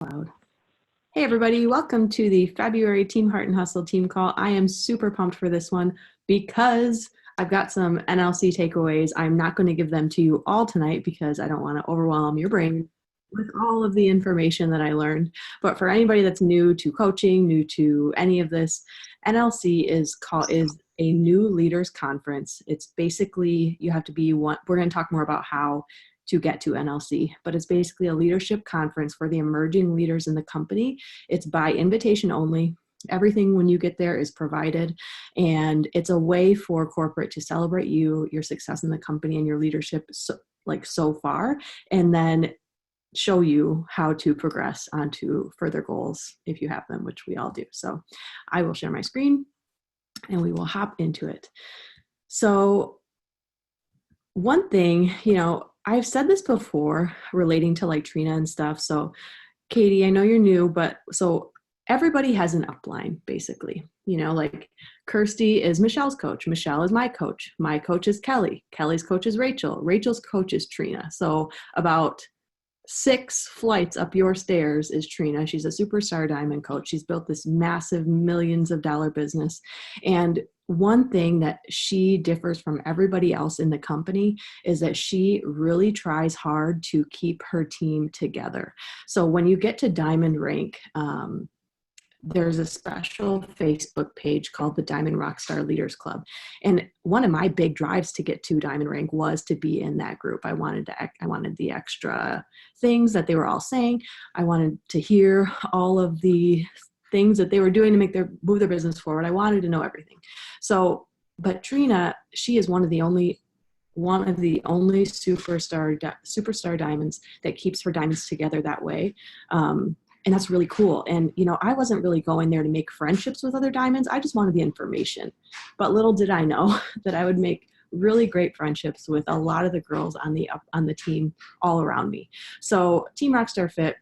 Loud. Hey everybody, welcome to the February Team Heart and Hustle team call. I am super pumped for this one because I've got some NLC takeaways. I'm not going to give them to you all tonight because I don't want to overwhelm your brain with all of the information that I learned. But for anybody that's new to coaching, new to any of this, NLC is a new leaders conference. It's basically, you have to be one. We're going to talk more about how to get to NLC, but it's basically a leadership conference for the emerging leaders in the company. It's by invitation only. Everything when you get there is provided, and it's a way for corporate to celebrate you, your success in the company and your leadership so far, and then show you how to progress onto further goals if you have them, which we all do. So I will share my screen and we will hop into it. So one thing, I've said this before relating to like Trina and stuff. So Katie, I know you're new, but so everybody has an upline basically, like Kirsty is Michelle's coach. Michelle is my coach. My coach is Kelly. Kelly's coach is Rachel. Rachel's coach is Trina. So about 6 flights up your stairs is Trina. She's a superstar diamond coach. She's built this massive millions of dollar business. And one thing that she differs from everybody else in the company is that she really tries hard to keep her team together. So when you get to diamond rank, there's a special Facebook page called the Diamond Rockstar Leaders Club. And one of my big drives to get to diamond rank was to be in that group. I wanted the extra things that they were all saying. I wanted to hear all of the things that they were doing to move their business forward. I wanted to know everything. So, but Trina, she is one of the only superstar diamonds that keeps her diamonds together that way. And that's really cool. And, I wasn't really going there to make friendships with other diamonds. I just wanted the information. But little did I know that I would make really great friendships with a lot of the girls on the team all around me. So Team Rockstar Fit,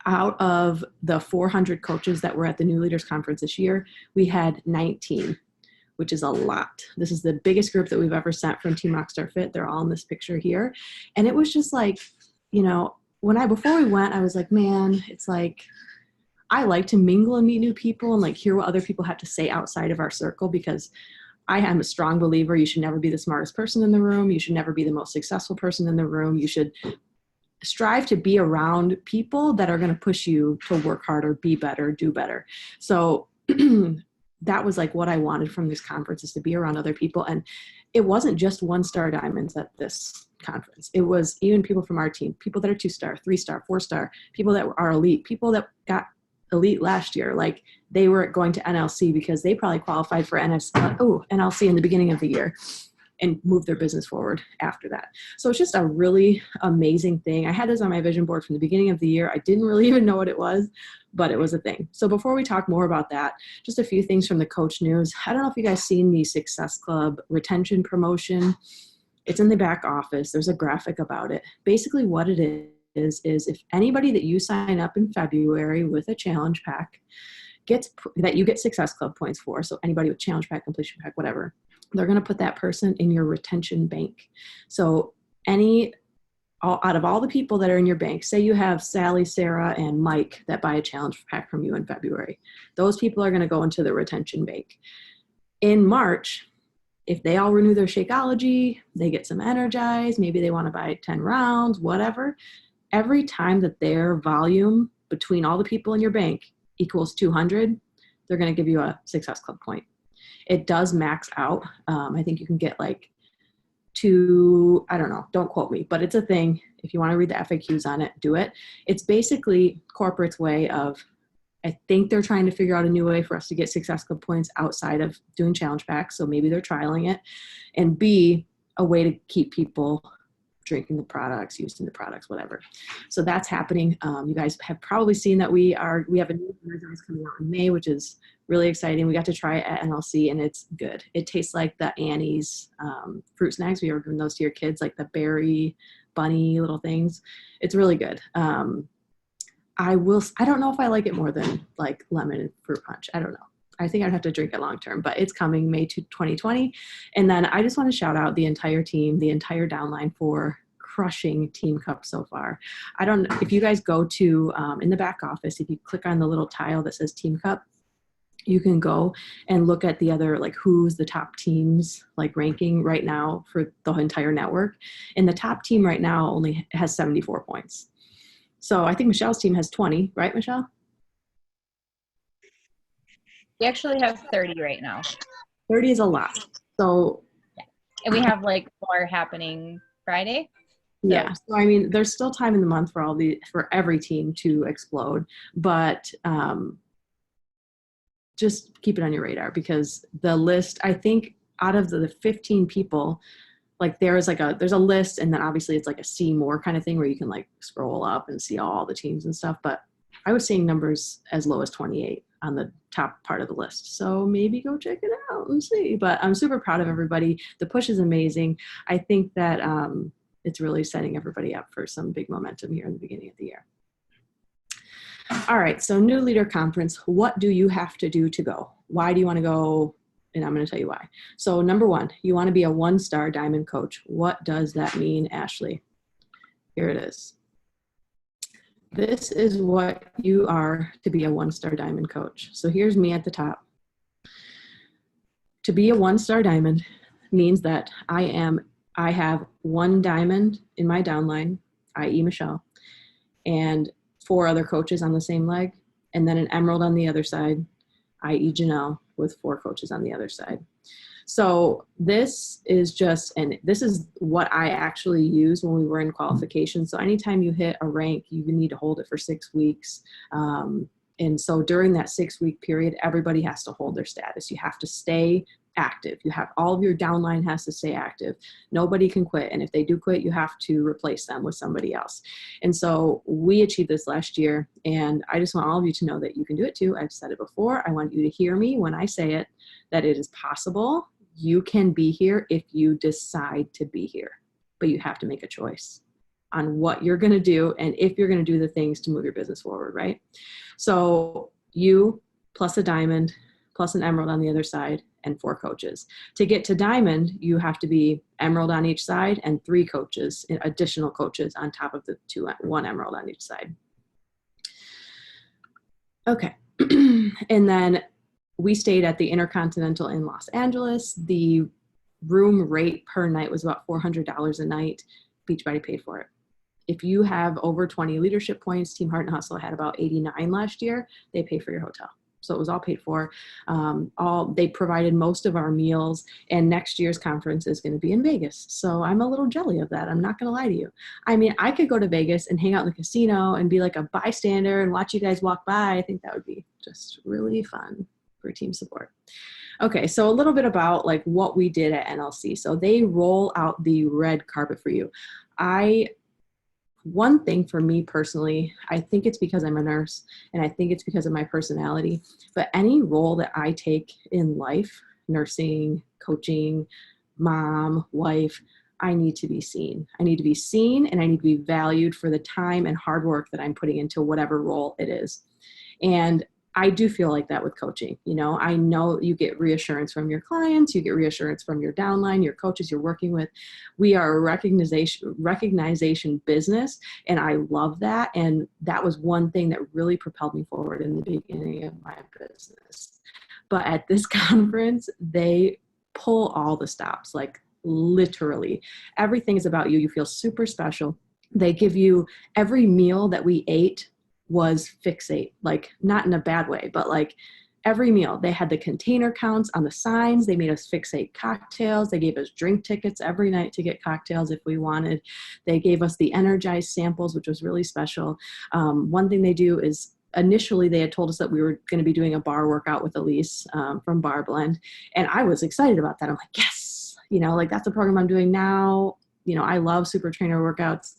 out of the 400 coaches that were at the New Leaders Conference this year, we had 19, which is a lot. This is the biggest group that we've ever sent from Team Rockstar Fit. They're all in this picture here. And it was just like, before we went, I was like, man, it's like, I like to mingle and meet new people and like hear what other people have to say outside of our circle, because I am a strong believer you should never be the smartest person in the room. You should never be the most successful person in the room. You should strive to be around people that are going to push you to work harder, be better, do better. So that was like what I wanted from this conference, is to be around other people. And it wasn't just 1-star diamonds at this conference. It was even people from our team, people that are 2-star, 3-star, 4-star, people that are elite, people that got elite last year. Like they were going to NLC because they probably qualified for NLC in the beginning of the year and moved their business forward after that. So it's just a really amazing thing. I had this on my vision board from the beginning of the year. I didn't really even know what it was, but it was a thing. So before we talk more about that, just a few things from the coach news. I don't know if you guys seen the Success Club retention promotion. It's in the back office. There's a graphic about it. Basically what it is if anybody that you sign up in February with a challenge pack that you get Success Club points for, so anybody with challenge pack, completion pack, whatever, they're going to put that person in your retention bank. So out of all the people that are in your bank, say you have Sally, Sarah, and Mike that buy a challenge pack from you in February, those people are going to go into the retention bank. In March, if they all renew their Shakeology, they get some energized, maybe they want to buy 10 rounds, whatever. Every time that their volume between all the people in your bank equals 200, they're going to give you a Success Club point. It does max out. I think you can get like 2, I don't know, don't quote me, but it's a thing. If you want to read the FAQs on it, do it. It's basically corporate's way of, I think they're trying to figure out a new way for us to get Success Club points outside of doing challenge packs. So maybe they're trialing it. And B, a way to keep people drinking the products, using the products, whatever. So that's happening. You guys have probably seen that we have a new energize coming out in May, which is really exciting. We got to try it at NLC and it's good. It tastes like the Annie's fruit snacks. We ever given those to your kids, like the berry bunny little things. It's really good. I don't know if I like it more than like lemon and fruit punch. I don't know. I think I'd have to drink it long term, but it's coming May 2020. And then I just want to shout out the entire team, the entire downline for crushing Team Cup so far. I don't know if you guys go to in the back office, if you click on the little tile that says Team Cup, you can go and look at the other, like who's the top teams like ranking right now for the entire network. And the top team right now only has 74 points. So I think Michelle's team has 20, right, Michelle? We actually have 30 right now. 30 is a lot. So yeah. And we have like more happening Friday. So. Yeah. So I mean, there's still time in the month for every team to explode, but just keep it on your radar, because the list, I think out of the 15 people, like there's a list, and then obviously it's like a see more kind of thing where you can like scroll up and see all the teams and stuff. But I was seeing numbers as low as 28 on the top part of the list. So maybe go check it out and see. But I'm super proud of everybody. The push is amazing. I think that it's really setting everybody up for some big momentum here in the beginning of the year. All right, so new leader conference, what do you have to do to go? Why do you want to go? And I'm going to tell you why. So number one, you want to be a 1-star diamond coach. What does that mean, Ashley? Here it is. This is what you are to be a 1-star diamond coach. So here's me at the top. To be a 1-star diamond means that I have 1 diamond in my downline, i.e. Michelle, and 4 other coaches on the same leg, and then an emerald on the other side, i.e. Janelle, with 4 coaches on the other side. So this is what I actually used when we were in qualification. So anytime you hit a rank, you need to hold it for 6 weeks. And so during that 6-week period, everybody has to hold their status. You have to stay active. All of your downline has to stay active. Nobody can quit. And if they do quit, you have to replace them with somebody else. And so we achieved this last year. And I just want all of you to know that you can do it too. I've said it before. I want you to hear me when I say it, that it is possible. You can be here if you decide to be here, but you have to make a choice on what you're going to do and if you're going to do the things to move your business forward, right? So you plus a diamond plus an emerald on the other side and 4 coaches. To get to diamond, you have to be emerald on each side and 3 coaches, additional coaches on top of the 1 emerald on each side. Okay. And then we stayed at the Intercontinental in Los Angeles. The room rate per night was about $400 a night. Beachbody paid for it. If you have over 20 leadership points, Team Heart and Hustle had about 89 last year. They pay for your hotel. So it was all paid for. They provided most of our meals, and next year's conference is going to be in Vegas. So I'm a little jelly of that. I'm not going to lie to you. I mean, I could go to Vegas and hang out in the casino and be like a bystander and watch you guys walk by. I think that would be just really fun for team support. Okay, so a little bit about like what we did at NLC. So they roll out the red carpet for you. One thing for me personally, I think it's because I'm a nurse and I think it's because of my personality, but any role that I take in life, nursing, coaching, mom, wife, I need to be seen. I need to be seen and I need to be valued for the time and hard work that I'm putting into whatever role it is. And I do feel like that with coaching. You know, I know you get reassurance from your clients, you get reassurance from your downline, your coaches you're working with. We are a recognition business, and I love that. And that was one thing that really propelled me forward in the beginning of my business. But at this conference, they pull all the stops, like literally. Everything is about you. You feel super special. They give you every meal that we ate was fixate, like not in a bad way, but like every meal. They had the container counts on the signs. They made us fixate cocktails. They gave us drink tickets every night to get cocktails if we wanted. They gave us the energized samples, which was really special. One thing they do is initially they had told us that we were going to be doing a bar workout with Elise from Bar Blend. And I was excited about that. I'm like, yes, you know, like that's a program I'm doing now. You know, I love super trainer workouts.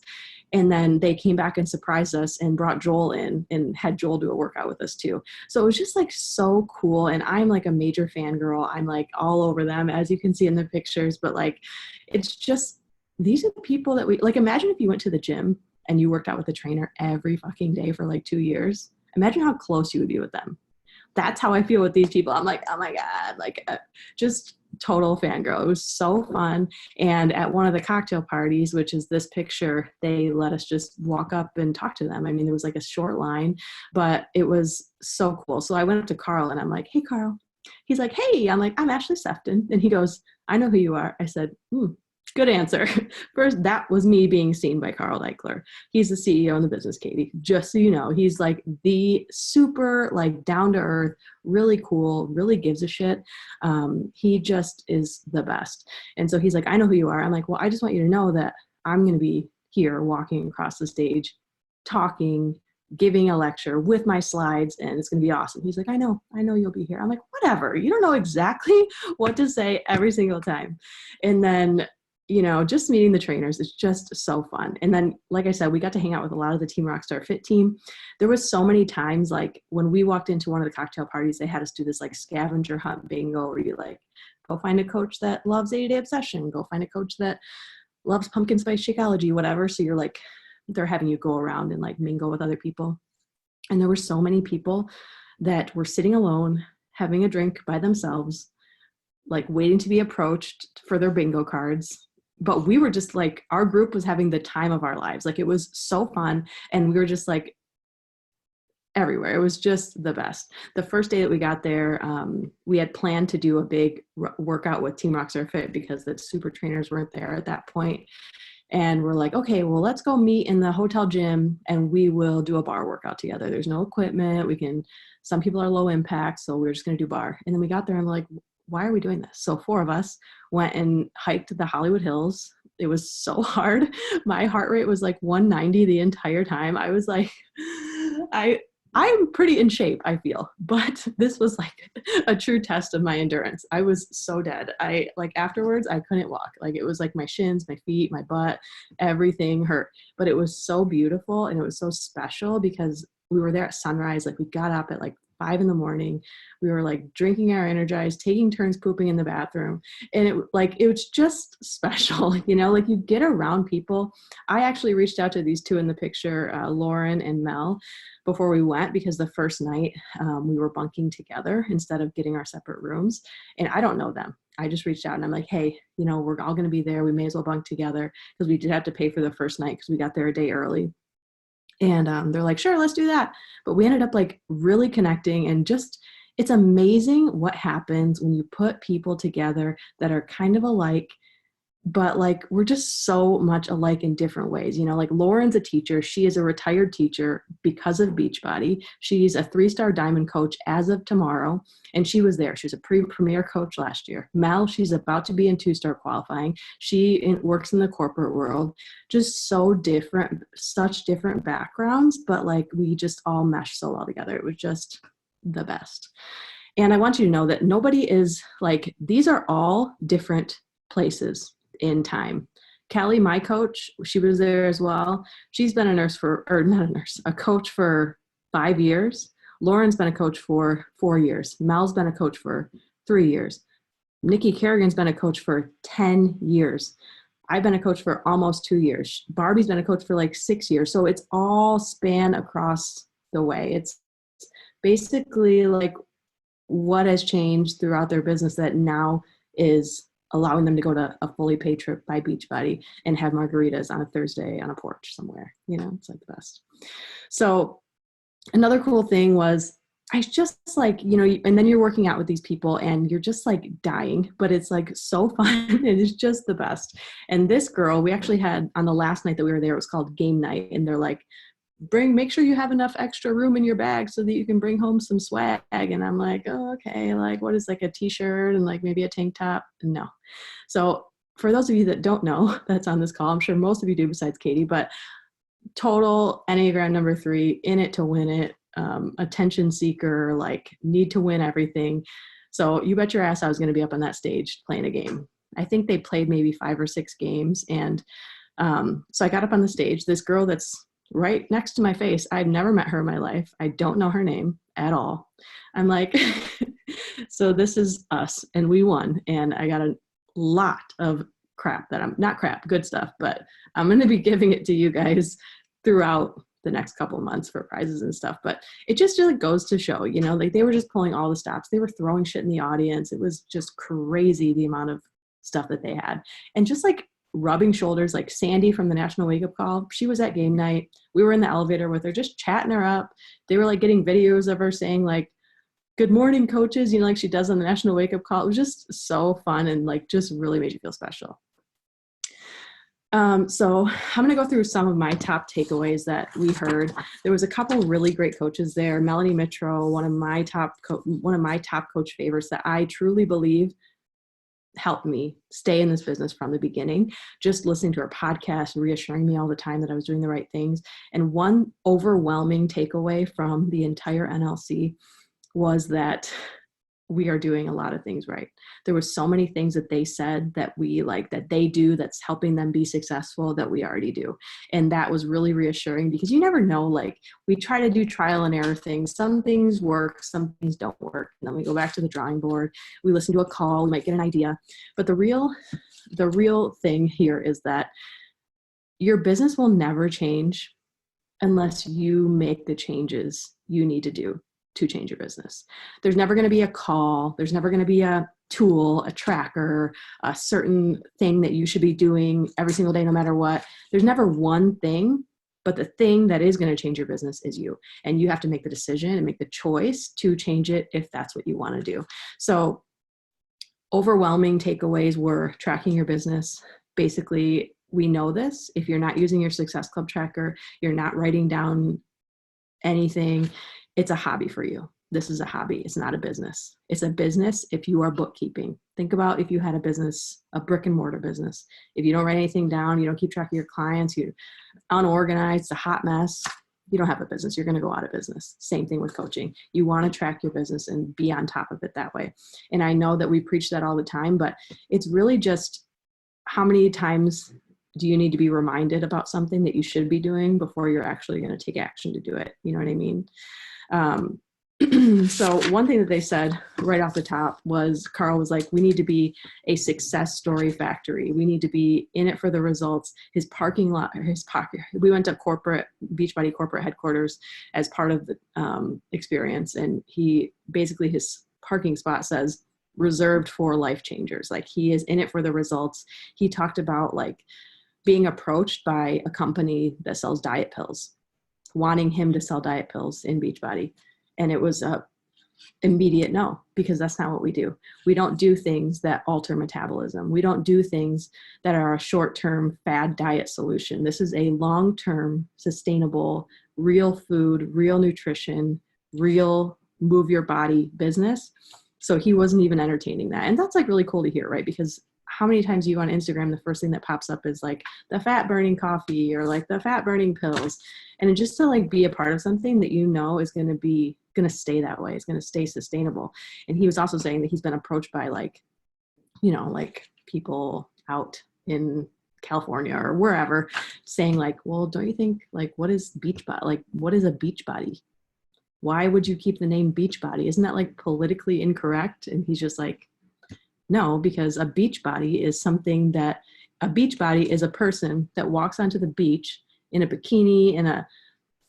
And then they came back and surprised us and brought Joel in and had Joel do a workout with us too. So it was just like so cool. And I'm like a major fangirl. I'm like all over them, as you can see in the pictures. But like, it's just, these are the people that we, like, imagine if you went to the gym and you worked out with a trainer every fucking day for like 2 years. Imagine how close you would be with them. That's how I feel with these people. I'm like, oh my God, like just total fangirl. It was so fun. And at one of the cocktail parties, which is this picture, they let us just walk up and talk to them. I mean, there was like a short line, but it was so cool. So I went up to Carl and I'm like, hey, Carl. He's like, hey. I'm like, I'm Ashley Sefton. And he goes, I know who you are. I said, good answer. First, that was me being seen by Carl Deichler. He's the CEO in the business, Katie. Just so you know, he's like the super like down to earth, really cool, really gives a shit. He just is the best. And so he's like, I know who you are. I'm like, well, I just want you to know that I'm going to be here walking across the stage, talking, giving a lecture with my slides, and it's going to be awesome. He's like, I know you'll be here. I'm like, whatever. You don't know exactly what to say every single time. And then, just meeting the trainers is just so fun. And then, like I said, we got to hang out with a lot of the Team Rockstar Fit team. There was so many times, like when we walked into one of the cocktail parties, they had us do this like scavenger hunt bingo where you like, go find a coach that loves 80-day obsession, go find a coach that loves pumpkin spice Shakeology, whatever. So you're like, they're having you go around and like mingle with other people. And there were so many people that were sitting alone, having a drink by themselves, like waiting to be approached for their bingo cards. But we were just like, our group was having the time of our lives. Like it was so fun. And we were just like everywhere. It was just the best. The first day that we got there, we had planned to do a big workout with Team Rockstar Fit because the super trainers weren't there at that point. And we're like, okay, well, let's go meet in the hotel gym and we will do a bar workout together. There's no equipment. Some people are low impact, so we're just going to do bar. And then we got there and we're like, why are we doing this? So 4 of us went and hiked the Hollywood Hills. It was so hard. My heart rate was like 190 the entire time. I was like, I'm pretty in shape, I feel, but this was like a true test of my endurance. I was so dead. Afterwards, I couldn't walk. Like it was like my shins, my feet, my butt, everything hurt. But it was so beautiful and it was so special because we were there at sunrise. Like we got up at like 5 a.m. We were like drinking our Energize, taking turns pooping in the bathroom. And it was just special, like you get around people. I actually reached out to these two in the picture, Lauren and Mel, before we went because the first night we were bunking together instead of getting our separate rooms. And I don't know them. I just reached out and I'm like, hey, we're all going to be there. We may as well bunk together because we did have to pay for the first night because we got there a day early. And they're like, sure, let's do that. But we ended up like really connecting and just, it's amazing what happens when you put people together that are kind of alike, but like we're just so much alike in different ways. Like Lauren's a teacher. She is a retired teacher because of Beachbody. She's a 3-star diamond coach as of tomorrow. And she was there. She was a premier coach last year. Mel, she's about to be in 2-star qualifying. She works in the corporate world. Just so different, such different backgrounds, but like we just all meshed so well together. It was just the best. And I want you to know that nobody is like, these are all different places in time. Kelly, my coach, she was there as well. She's been a coach for 5 years. Lauren's been a coach for 4 years. Mel's been a coach for 3 years. Nikki Kerrigan's been a coach for 10 years. I've been a coach for almost 2 years. Barbie's been a coach for like 6 years. So it's all span across the way. It's basically like what has changed throughout their business that now is allowing them to go to a fully paid trip by Beachbody and have margaritas on a Thursday on a porch somewhere. It's like the best. So another cool thing was I just like, and then you're working out with these people and you're just like dying, but it's like so fun. It is just the best. And this girl, we actually had on the last night that we were there, it was called game night. And they're like, make sure you have enough extra room in your bag so that you can bring home some swag. And I'm like, oh, okay. Like what is like a t-shirt and like maybe a tank top? No. So for those of you that don't know that's on this call, I'm sure most of you do besides Katie, but total Enneagram number 3, in it to win it, attention seeker, like need to win everything. So you bet your ass I was going to be up on that stage playing a game. I think they played maybe 5 or 6 games. And so I got up on the stage, this girl that's right next to my face. I've never met her in my life. I don't know her name at all. I'm like, so this is us and we won. And I got a lot of crap that I'm not crap, good stuff, but I'm going to be giving it to you guys throughout the next couple of months for prizes and stuff. But it just really goes to show, you know, like they were just pulling all the stops. They were throwing shit in the audience. It was just crazy, the amount of stuff that they had. And just like rubbing shoulders, like Sandy from the National Wake Up Call, she was at game night. We were in the elevator with her, just chatting her up. They were like getting videos of her saying like, "Good morning, coaches," you know, like she does on the National Wake Up Call. It was just so fun and like just really made you feel special. So I'm going to go through some of my top takeaways that we heard. There was a couple really great coaches there. Melanie Mitro, one of my top coach favorites that I truly believe helped me stay in this business from the beginning. Just listening to her podcast, reassuring me all the time that I was doing the right things. And one overwhelming takeaway from the entire NLC was that we are doing a lot of things right. There were so many things that they said that we like, that they do, that's helping them be successful, that we already do. And that was really reassuring, because you never know, like we try to do trial and error things. Some things work, some things don't work. And then we go back to the drawing board. We listen to a call, we might get an idea. But the real thing here is that your business will never change unless you make the changes you need to do to change your business. There's never going to be a call. There's never going to be a tool, a tracker, a certain thing that you should be doing every single day, no matter what. There's never one thing, but the thing that is going to change your business is you. And you have to make the decision and make the choice to change it if that's what you want to do. So overwhelming takeaways were tracking your business. Basically, we know this. If you're not using your Success Club tracker, you're not writing down anything, it's a hobby for you. This is a hobby. It's not a business. It's a business if you are bookkeeping. Think about if you had a business, a brick and mortar business. If you don't write anything down, you don't keep track of your clients, you're unorganized, a hot mess, you don't have a business. You're going to go out of business. Same thing with coaching. You want to track your business and be on top of it that way. And I know that we preach that all the time, but it's really just how many times do you need to be reminded about something that you should be doing before you're actually going to take action to do it? You know what I mean? So one thing that they said right off the top was, Carl was like, we need to be a success story factory. We need to be in it for the results. His parking lot, we went to Beachbody corporate headquarters as part of the experience. And his parking spot says reserved for life changers. Like he is in it for the results. He talked about like being approached by a company that sells diet pills, wanting him to sell diet pills in Beachbody. And it was a immediate no, because that's not what we do. We don't do things that alter metabolism. We don't do things that are a short-term fad diet solution. This is a long-term, sustainable, real food, real nutrition, real move your body business. So he wasn't even entertaining that. And that's like really cool to hear, right? Because how many times you go on Instagram, the first thing that pops up is like the fat burning coffee or like the fat burning pills. And just to like be a part of something that you know is going to stay that way. It's going to stay sustainable. And he was also saying that he's been approached by like, you know, like people out in California or wherever saying like, well, don't you think like, what is Beachbody? Like, what is a Beachbody? Why would you keep the name Beachbody? Isn't that like politically incorrect? And he's just like, no, because a Beachbody is a person that walks onto the beach in a bikini, in a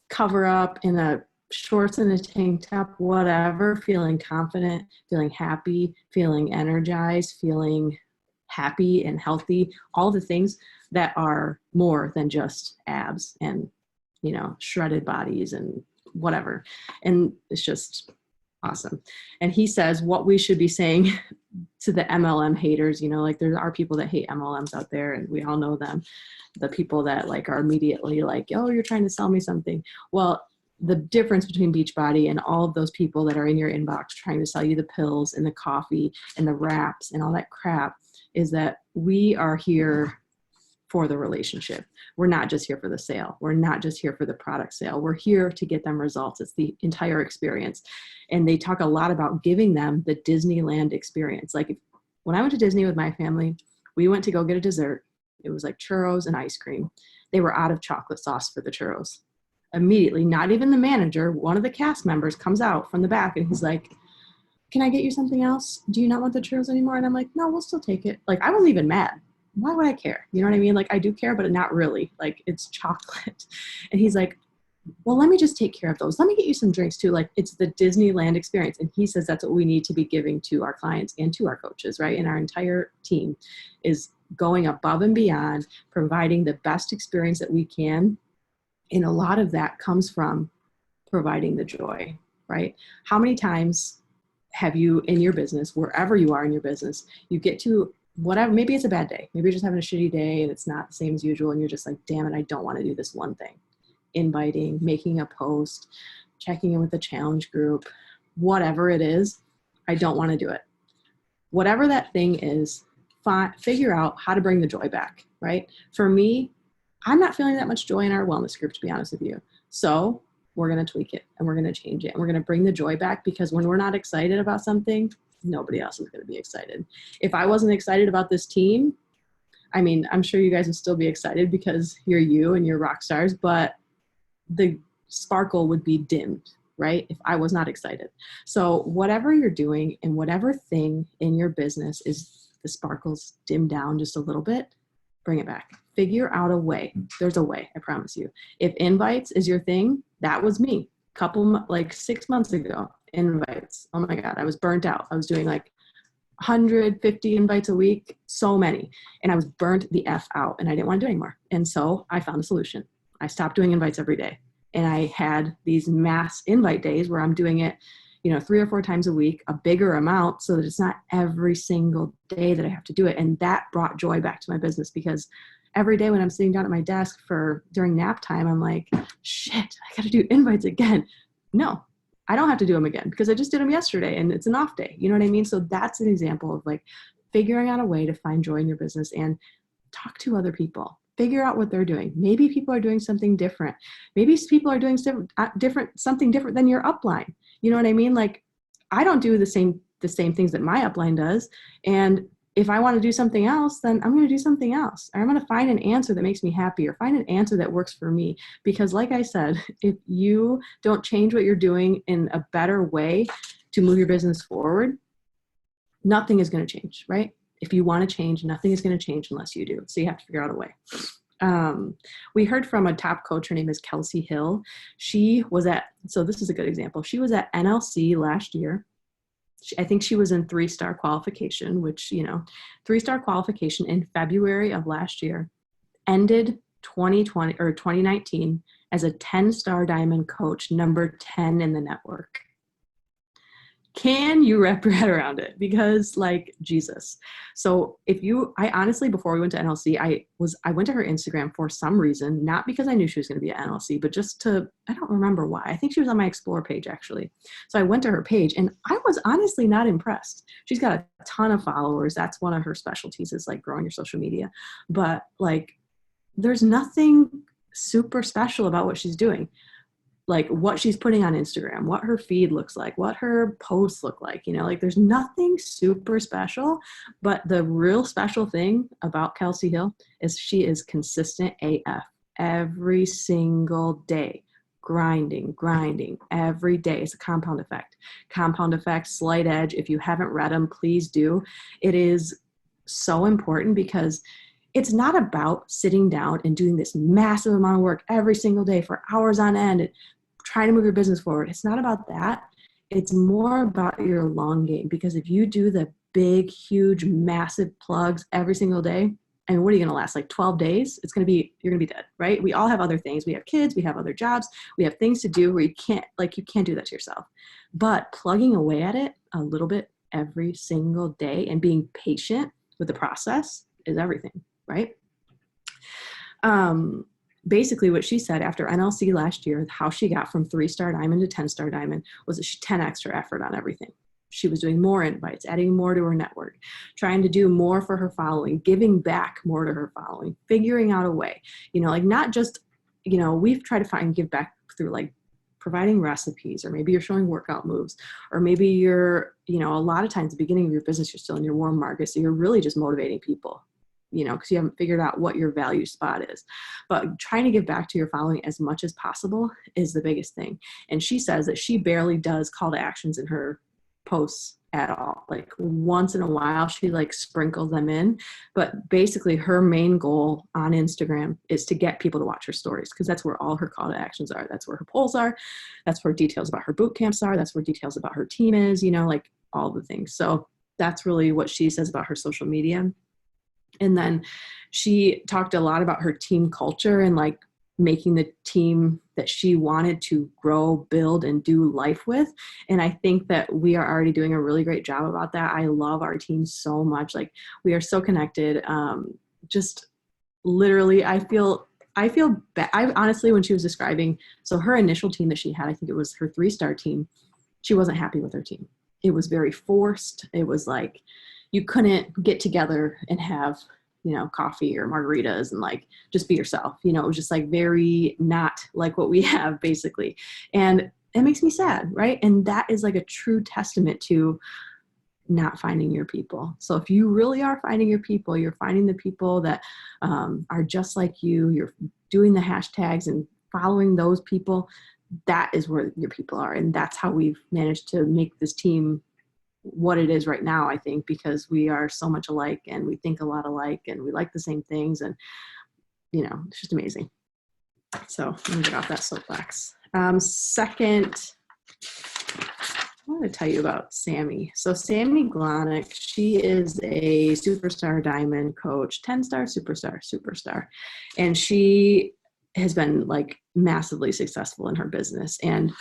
cover up, in a shorts and a tank top, whatever, feeling confident, feeling happy, feeling energized, feeling happy and healthy, all the things that are more than just abs and, you know, shredded bodies and whatever. And it's just awesome. And he says what we should be saying to the MLM haters, you know, like there are people that hate MLMs out there and we all know them. The people that like are immediately like, oh, you're trying to sell me something. Well, the difference between Beachbody and all of those people that are in your inbox trying to sell you the pills and the coffee and the wraps and all that crap is that we are here for the relationship. We're not just here for the sale. We're not just here for the product sale. We're here to get them results. It's the entire experience. And they talk a lot about giving them the Disneyland experience. Like when I went to Disney with my family, we went to go get a dessert. It was like churros and ice cream. They were out of chocolate sauce for the churros. Immediately, not even the manager, one of the cast members comes out from the back and he's like, can I get you something else? Do you not want the churros anymore? And I'm like, no, we'll still take it. Like I wasn't even mad. Why would I care? You know what I mean? Like I do care, but not really. Like it's chocolate. And he's like, well, let me just take care of those. Let me get you some drinks too. Like, it's the Disneyland experience. And he says that's what we need to be giving to our clients and to our coaches, right? And our entire team is going above and beyond, providing the best experience that we can. And a lot of that comes from providing the joy, right? How many times have you in your business, wherever you are in your business, you get to whatever, maybe it's a bad day. Maybe you're just having a shitty day and it's not the same as usual. And you're just like, damn it, I don't want to do this one thing. Inviting, making a post, checking in with the challenge group, whatever it is, I don't want to do it. Whatever that thing is, figure out how to bring the joy back, right? For me, I'm not feeling that much joy in our wellness group, to be honest with you. So we're going to tweak it and we're going to change it. And we're going to bring the joy back, because when we're not excited about something, nobody else is going to be excited. If I wasn't excited about this team, I mean, I'm sure you guys would still be excited because you're you and you're rock stars, but the sparkle would be dimmed, right? If I was not excited. So whatever you're doing and whatever thing in your business is the sparkles dimmed down just a little bit, bring it back. Figure out a way. There's a way, I promise you. If invites is your thing, that was me. Like 6 months ago, invites. Oh my God, I was burnt out. I was doing like 150 invites a week, so many. And I was burnt the F out and I didn't want to do anymore. And so I found a solution. I stopped doing invites every day. And I had these mass invite days where I'm doing it, 3 or 4 times a week, a bigger amount, so that it's not every single day that I have to do it. And that brought joy back to my business, because every day when I'm sitting down at my desk during nap time, I'm like, shit, I got to do invites again. No, I don't have to do them again, because I just did them yesterday and it's an off day. You know what I mean? So that's an example of like figuring out a way to find joy in your business and talk to other people. Figure out what they're doing. Maybe people are doing something different. Maybe people are doing something different than your upline. You know what I mean? Like, I don't do the same things that my upline does. And if I want to do something else, then I'm going to do something else. Or I'm going to find an answer that makes me happy, or find an answer that works for me. Because like I said, if you don't change what you're doing in a better way to move your business forward, nothing is going to change, right? If you want to change, nothing is going to change unless you do. So you have to figure out a way. We heard from a top coach. Her name is Kelsey Hill. So this is a good example. She was at NLC last year. I think she was in 3-star qualification, which, 3-star qualification in February of last year, ended 2020 or 2019 as a 10-star diamond coach, number 10 in the network. Can you wrap your head around it? Because like Jesus. So I honestly, before we went to NLC, I went to her Instagram for some reason, not because I knew she was going to be at NLC, but I don't remember why. I think she was on my Explore page actually. So I went to her page and I was honestly not impressed. She's got a ton of followers. That's one of her specialties, is like growing your social media. But like, there's nothing super special about what she's doing. Like what she's putting on Instagram, what her feed looks like, what her posts look like, like there's nothing super special. But the real special thing about Kelsey Hill is she is consistent AF every single day, grinding every day. It's a compound effect, slight edge. If you haven't read them, please do. It is so important, because it's not about sitting down and doing this massive amount of work every single day for hours on end and trying to move your business forward. It's not about that. It's more about your long game, because if you do the big, huge, massive plugs every single day, and what are you going to last? Like 12 days? You're going to be dead, right? We all have other things. We have kids, we have other jobs, we have things to do where you can't do that to yourself. But plugging away at it a little bit every single day and being patient with the process is everything. Right? Basically what she said after NLC last year, how she got from 3-star diamond to 10-star diamond, was that she 10x'd her effort on everything. She was doing more invites, adding more to her network, trying to do more for her following, giving back more to her following, figuring out a way, like not just, we've tried to give back through like providing recipes, or maybe you're showing workout moves, or maybe you're, a lot of times at the beginning of your business, you're still in your warm market. So you're really just motivating people, because you haven't figured out what your value spot is. But trying to give back to your following as much as possible is the biggest thing. And she says that she barely does call to actions in her posts at all. Like once in a while, she like sprinkles them in, but basically her main goal on Instagram is to get people to watch her stories, because that's where all her call to actions are. That's where her polls are. That's where details about her boot camps are. That's where details about her team is, you know, like all the things. So that's really what she says about her social media. And then she talked a lot about her team culture and like making the team that she wanted to grow, build, and do life with. And I think that we are already doing a really great job about that. I love our team so much. Like we are so connected. Just literally, I feel bad. I honestly, when she was describing, so her initial team that she had, I think it was her 3-star team, she wasn't happy with her team. It was very forced. It was like, you couldn't get together and have, you know, coffee or margaritas and like just be yourself. You know, it was just like very not like what we have basically. And it makes me sad, right? And that is like a true testament to not finding your people. So if you really are finding your people, you're finding the people that are just like you, you're doing the hashtags and following those people, that is where your people are. And that's how we've managed to make this team what it is right now, I think, because we are so much alike and we think a lot alike and we like the same things, and you know, it's just amazing. So let me get off that soapbox. Second, I want to tell you about Sammy. So Sammy Glonick, she is a superstar diamond coach, 10-star superstar. And she has been like massively successful in her business. And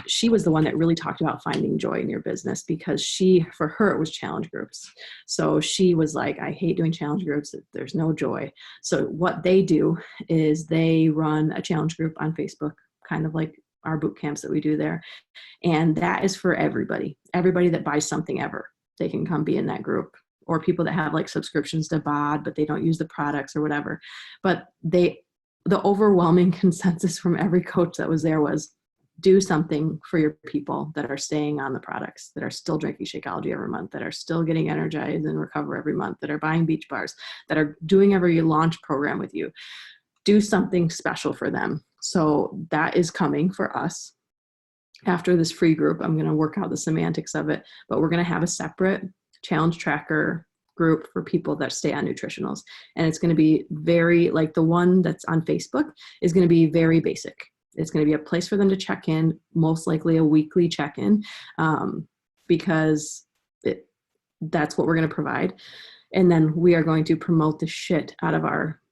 she was the one that really talked about finding joy in your business, because for her, it was challenge groups. So she was like, I hate doing challenge groups. There's no joy. So what they do is they run a challenge group on Facebook, kind of like our boot camps that we do there. And that is for everybody that buys something ever. They can come be in that group, or people that have like subscriptions to BOD, but they don't use the products or whatever. But the overwhelming consensus from every coach that was there was, do something for your people that are staying on the products, that are still drinking Shakeology every month, that are still getting energized and recover every month, that are buying beach bars, that are doing every launch program with you. Do something special for them. So that is coming for us. After this free group, I'm going to work out the semantics of it, but we're going to have a separate challenge tracker group for people that stay on nutritionals. And it's going to be very, like the one that's on Facebook is going to be very basic. It's going to be a place for them to check in, most likely a weekly check-in, because that's what we're going to provide. And then we are going to promote the shit out of our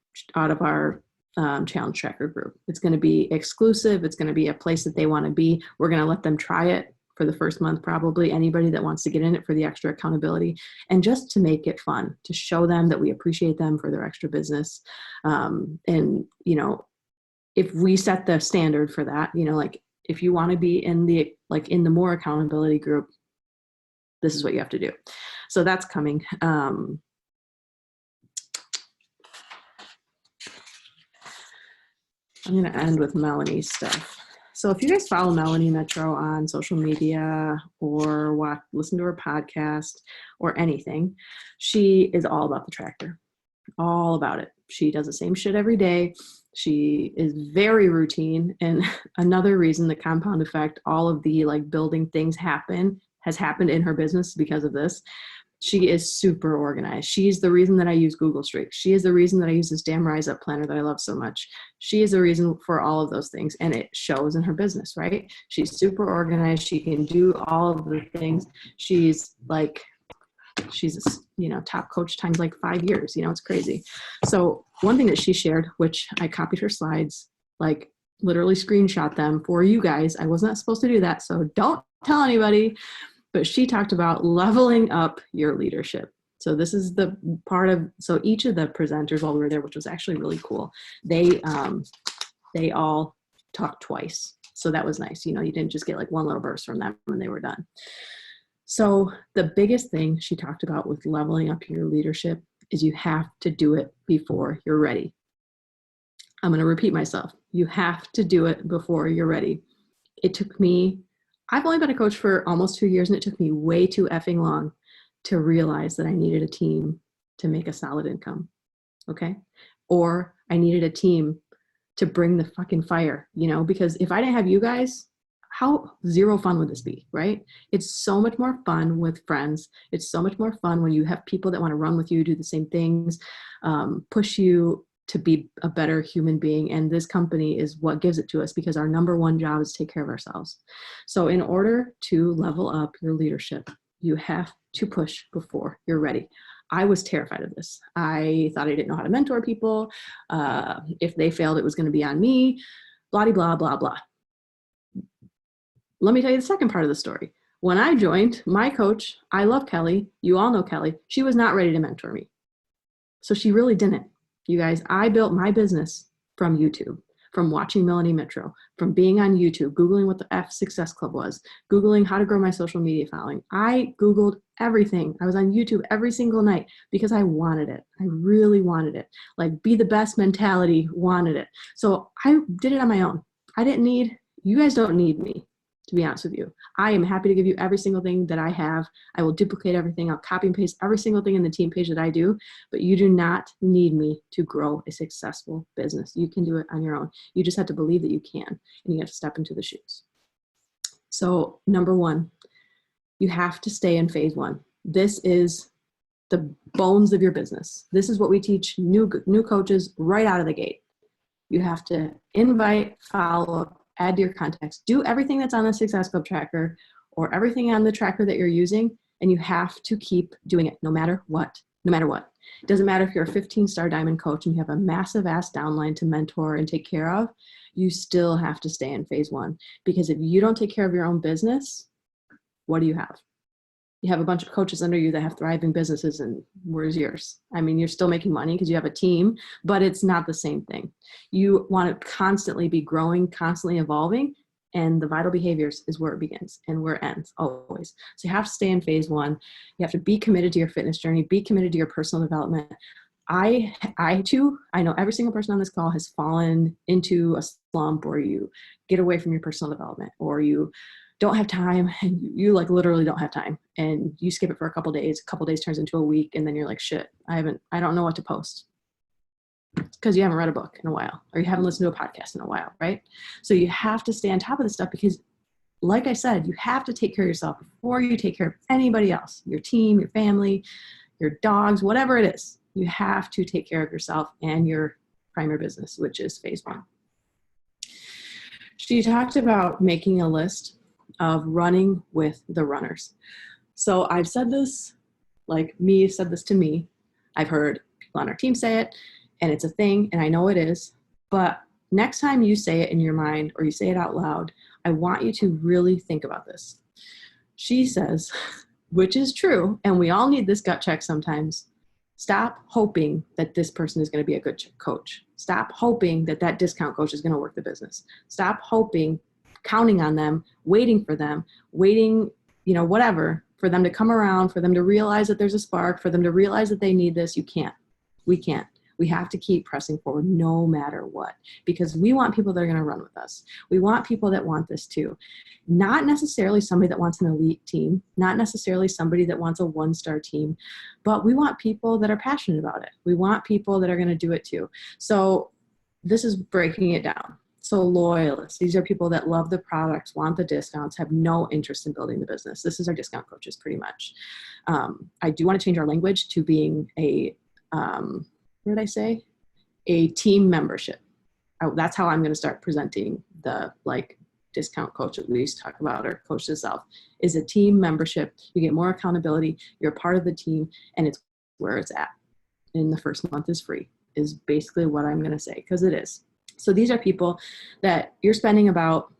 challenge tracker group. It's going to be exclusive. It's going to be a place that they want to be. We're going to let them try it for the first month, probably anybody that wants to get in it for the extra accountability, and just to make it fun, to show them that we appreciate them for their extra business. And, you know, if we set the standard for that, you know, like if you want to be in the more accountability group, this is what you have to do. So that's coming. I'm going to end with Melanie's stuff. So if you guys follow Melanie Metro on social media or listen to her podcast or anything, she is all about the tractor, all about it. She does the same shit every day. She is very routine. And another reason, the compound effect, all of the like building things has happened in her business because of this. She is super organized. She's the reason that I use Google Streaks. She is the reason that I use this damn Rise Up planner that I love so much. She is the reason for all of those things, and it shows in her business, right? She's super organized. She can do all of the things. She's a, you know, top coach times like 5 years. You know, it's crazy. So one thing that she shared, which I copied her slides, like literally screenshot them for you guys. I was not supposed to do that, so don't tell anybody. But she talked about leveling up your leadership. So this is the part of, so each of the presenters while we were there, which was actually really cool, they all talked twice. So that was nice. You know, you didn't just get like one little burst from them when they were done. So the biggest thing she talked about with leveling up your leadership is you have to do it before you're ready. I'm going to repeat myself. You have to do it before you're ready. I've only been a coach for almost 2 years, and it took me way too effing long to realize that I needed a team to make a solid income, okay? Or I needed a team to bring the fucking fire, you know, because if I didn't have you guys, how zero fun would this be, right? It's so much more fun with friends. It's so much more fun when you have people that want to run with you, do the same things, push you to be a better human being. And this company is what gives it to us, because our number one job is to take care of ourselves. So in order to level up your leadership, you have to push before you're ready. I was terrified of this. I thought I didn't know how to mentor people. If they failed, it was going to be on me, blah, blah, blah, blah. Let me tell you the second part of the story. When I joined, my coach, I love Kelly. You all know Kelly. She was not ready to mentor me. So she really didn't. You guys, I built my business from YouTube, from watching Melanie Mitro, from being on YouTube, Googling what the F Success Club was, Googling how to grow my social media following. I Googled everything. I was on YouTube every single night because I wanted it. I really wanted it. Like, be the best mentality, wanted it. So I did it on my own. I didn't need, you guys don't need me, to be honest with you. I am happy to give you every single thing that I have. I will duplicate everything. I'll copy and paste every single thing in the team page that I do, but you do not need me to grow a successful business. You can do it on your own. You just have to believe that you can, and you have to step into the shoes. So number one, you have to stay in phase one. This is the bones of your business. This is what we teach new coaches right out of the gate. You have to invite, follow up, add to your contacts, do everything that's on the Success Club tracker or everything on the tracker that you're using, and you have to keep doing it no matter what, no matter what. It doesn't matter if you're a 15-star diamond coach and you have a massive ass downline to mentor and take care of, you still have to stay in phase one, because if you don't take care of your own business, what do you have? You have a bunch of coaches under you that have thriving businesses, and where's yours? I mean, you're still making money because you have a team, but it's not the same thing. You want to constantly be growing, constantly evolving, and the vital behaviors is where it begins and where it ends, always. So you have to stay in phase one. You have to be committed to your fitness journey, be committed to your personal development. I know every single person on this call has fallen into a slump, or you get away from your personal development, or you don't have time, and you like literally don't have time, and you skip it for a couple days turns into a week, and then you're like, shit, I don't know what to post, because you haven't read a book in a while, or you haven't listened to a podcast in a while, right? So you have to stay on top of this stuff, because like I said, you have to take care of yourself before you take care of anybody else, your team, your family, your dogs, whatever it is. You have to take care of yourself and your primary business, which is phase one. She talked about making a list of running with the runners. So I've said this, like me said this to me. I've heard people on our team say it, and it's a thing, and I know it is. But next time you say it in your mind or you say it out loud, I want you to really think about this. She says, which is true, and we all need this gut check sometimes. Stop hoping that this person is going to be a good coach. Stop hoping that that discount coach is going to work the business. Stop hoping, counting on them, waiting, whatever, for them to come around, for them to realize that there's a spark, for them to realize that they need this. You can't. We can't. We have to keep pressing forward no matter what, because we want people that are going to run with us. We want people that want this too. Not necessarily somebody that wants an elite team, not necessarily somebody that wants a one-star team, but we want people that are passionate about it. We want people that are going to do it too. So this is breaking it down. So loyalists, these are people that love the products, want the discounts, have no interest in building the business. This is our discount coaches pretty much. I do want to change our language to being a, what did I say? A team membership. That's how I'm going to start presenting the discount coach that we used to talk about, or coach yourself, is a team membership. You get more accountability. You're a part of the team, and it's where it's at. And the first month is free, is basically what I'm going to say, because it is. So these are people that you're spending about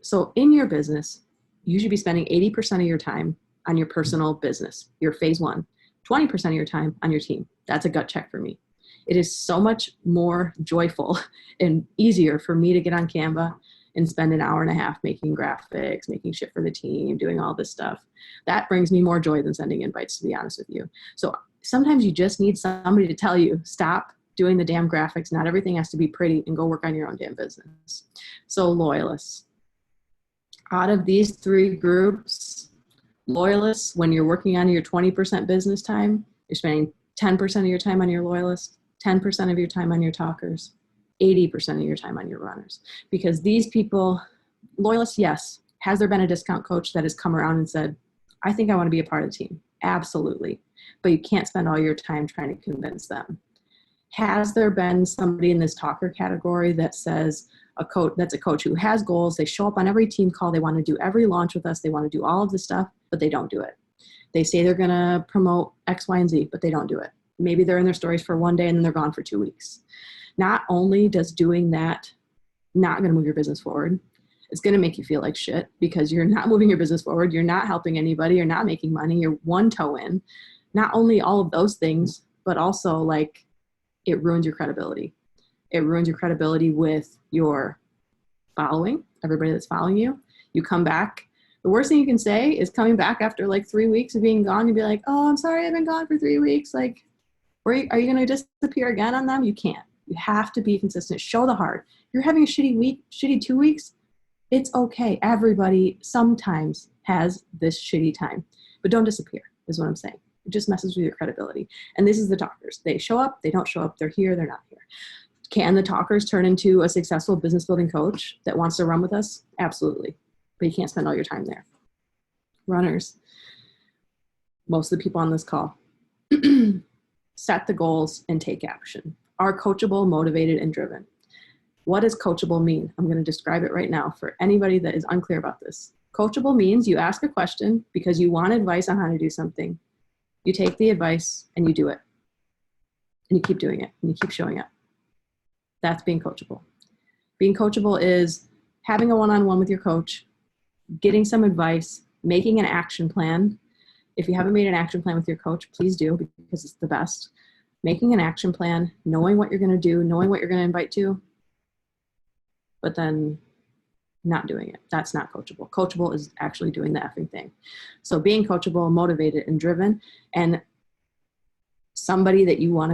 so in your business, you should be spending 80% of your time on your personal business, your phase one, 20% of your time on your team. That's a gut check for me. It is so much more joyful and easier for me to get on Canva and spend an hour and a half making graphics, making shit for the team, doing all this stuff. That brings me more joy than sending invites, to be honest with you. So sometimes you just need somebody to tell you, stop doing the damn graphics. Not everything has to be pretty, and go work on your own damn business. So loyalists. Out of these three groups, loyalists, when you're working on your 20% business time, you're spending 10% of your time on your loyalists, 10% of your time on your talkers, 80% of your time on your runners. Because these people Loyalist, yes. Has there been a discount coach that has come around and said, I think I want to be a part of the team? Absolutely. But you can't spend all your time trying to convince them. Has there been somebody in this talker category that says that's a coach who has goals, they show up on every team call, they want to do every launch with us, they want to do all of this stuff, but they don't do it. They say they're going to promote X, Y, and Z, but they don't do it. Maybe they're in their stories for one day and then they're gone for 2 weeks. Not only does doing that not going to move your business forward, it's going to make you feel like shit because you're not moving your business forward. You're not helping anybody. You're not making money. You're one toe in. Not only all of those things, but also like it ruins your credibility. It ruins your credibility with your following, everybody that's following you. You come back. The worst thing you can say is coming back after like 3 weeks of being gone. You'd be like, oh, I'm sorry, I've been gone for 3 weeks. Like, are you going to disappear again on them? You can't. You have to be consistent. Show the heart. You're having a shitty week, shitty 2 weeks. It's okay. Everybody sometimes has this shitty time, but don't disappear is what I'm saying. It just messes with your credibility. And this is the talkers. They show up, they don't show up. They're here, they're not here. Can the talkers turn into a successful business building coach that wants to run with us? Absolutely. But you can't spend all your time there. Runners, most of the people on this call, set the goals and take action. Are coachable, motivated, and driven. What does coachable mean? I'm going to describe it right now for anybody that is unclear about this. Coachable means you ask a question because you want advice on how to do something. You take the advice and you do it. And you keep doing it and you keep showing up. That's being coachable. Being coachable is having a one-on-one with your coach, getting some advice, making an action plan. If you haven't made an action plan with your coach, please do because it's the best. Making an action plan, knowing what you're going to do, knowing what you're going to invite to, but then not doing it. That's not coachable. Coachable is actually doing the effing thing. So being coachable, motivated, and driven, and somebody that you want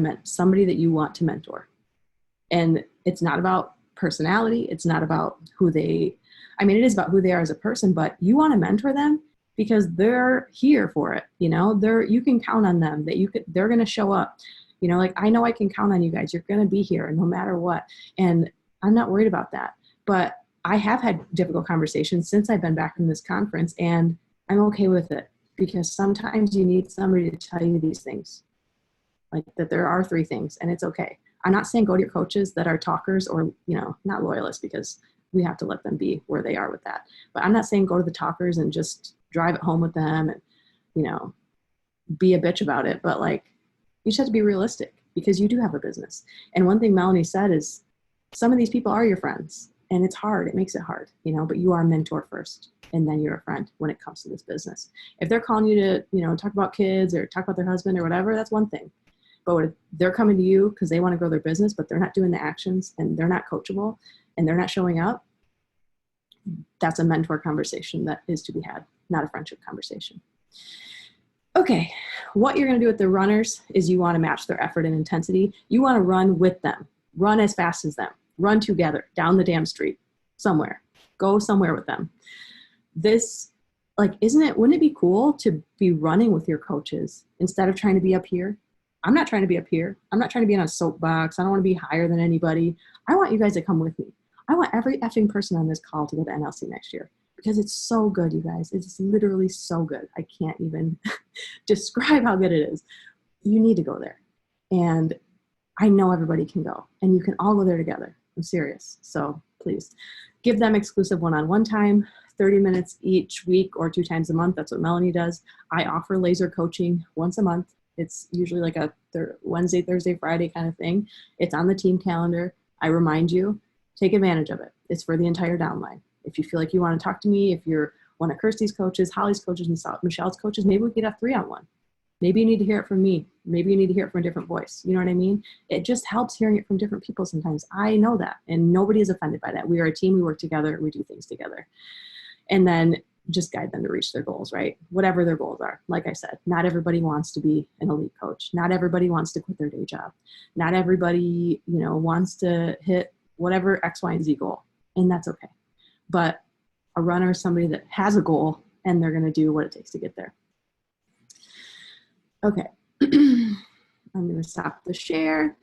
to mentor. And it's not about personality. It's not about it is about who they are as a person, but you want to mentor them because they're here for it. You know, you can count on them they're going to show up. You know, like, I know I can count on you guys. You're going to be here no matter what. And I'm not worried about that. But I have had difficult conversations since I've been back from this conference, and I'm okay with it because sometimes you need somebody to tell you these things, like that there are 3 things, and it's okay. I'm not saying go to your coaches that are talkers or, you know, not loyalists, because we have to let them be where they are with that. But I'm not saying go to the talkers and just drive it home with them and, you know, be a bitch about it. But like, you just have to be realistic because you do have a business. And one thing Melanie said is some of these people are your friends, and it's hard. It makes it hard, you know, but you are a mentor first, and then you're a friend when it comes to this business. If they're calling you to, you know, talk about kids or talk about their husband or whatever, that's one thing. But if they're coming to you because they want to grow their business, but they're not doing the actions and they're not coachable and they're not showing up, that's a mentor conversation that is to be had, not a friendship conversation. Okay, what you're going to do with the runners is you want to match their effort and intensity. You want to run with them, run as fast as them, run together down the damn street somewhere, go somewhere with them. This, like, wouldn't it be cool to be running with your coaches instead of trying to be up here? I'm not trying to be up here. I'm not trying to be on a soapbox. I don't want to be higher than anybody. I want you guys to come with me. I want every effing person on this call to go to NLC next year because it's so good, you guys. It's literally so good. I can't even describe how good it is. You need to go there. And I know everybody can go, and you can all go there together. I'm serious. So please give them exclusive one-on-one time, 30 minutes each week or 2 times a month. That's what Melanie does. I offer laser coaching once a month. It's usually like a Wednesday, Thursday, Friday kind of thing. It's on the team calendar. I remind you, take advantage of it. It's for the entire downline. If you feel like you want to talk to me, if you want to Kirsty's coaches, Holly's coaches, and Michelle's coaches, maybe we could have 3-on-1. Maybe you need to hear it from me. Maybe you need to hear it from a different voice. You know what I mean? It just helps hearing it from different people sometimes. I know that, and nobody is offended by that. We are a team. We work together. We do things together. And then just guide them to reach their goals, right? Whatever their goals are. Like I said, not everybody wants to be an elite coach. Not everybody wants to quit their day job. Not everybody, you know, wants to hit whatever X, Y, and Z goal. And that's okay. But a runner is somebody that has a goal and they're going to do what it takes to get there. Okay. I'm going to stop the share.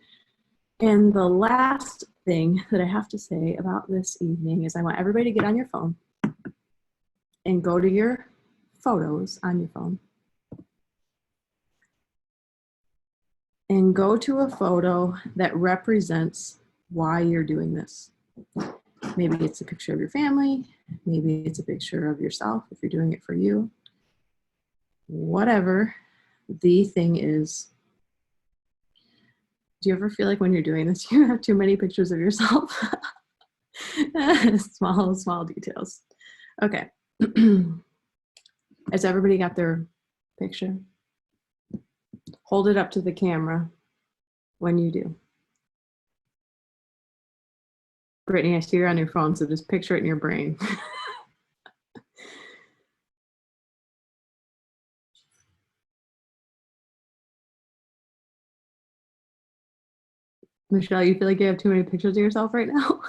And the last thing that I have to say about this evening is I want everybody to get on your phone and go to your photos on your phone and go to a photo that represents why you're doing this. Maybe it's a picture of your family. Maybe it's a picture of yourself if you're doing it for you. Whatever the thing is. Do you ever feel like when you're doing this, you have too many pictures of yourself? Small details. Okay. Has everybody got their picture? Hold it up to the camera when you do. Brittany, I see you're on your phone, so just picture it in your brain. Michelle, you feel like you have too many pictures of yourself right now?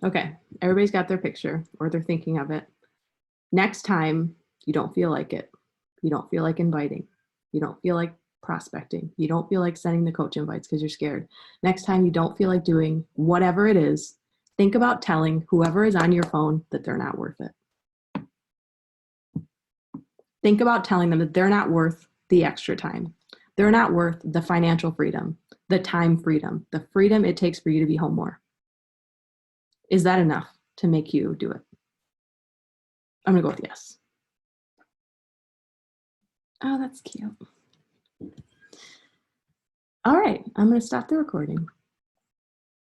Okay, everybody's got their picture or they're thinking of it. Next time, you don't feel like it. You don't feel like inviting. You don't feel like prospecting. You don't feel like sending the coach invites because you're scared. Next time you don't feel like doing whatever it is, think about telling whoever is on your phone that they're not worth it. Think about telling them that they're not worth the extra time. They're not worth the financial freedom, the time freedom, the freedom it takes for you to be home more. Is that enough to make you do it? I'm gonna go with yes. Oh, that's cute. All right, I'm gonna stop the recording.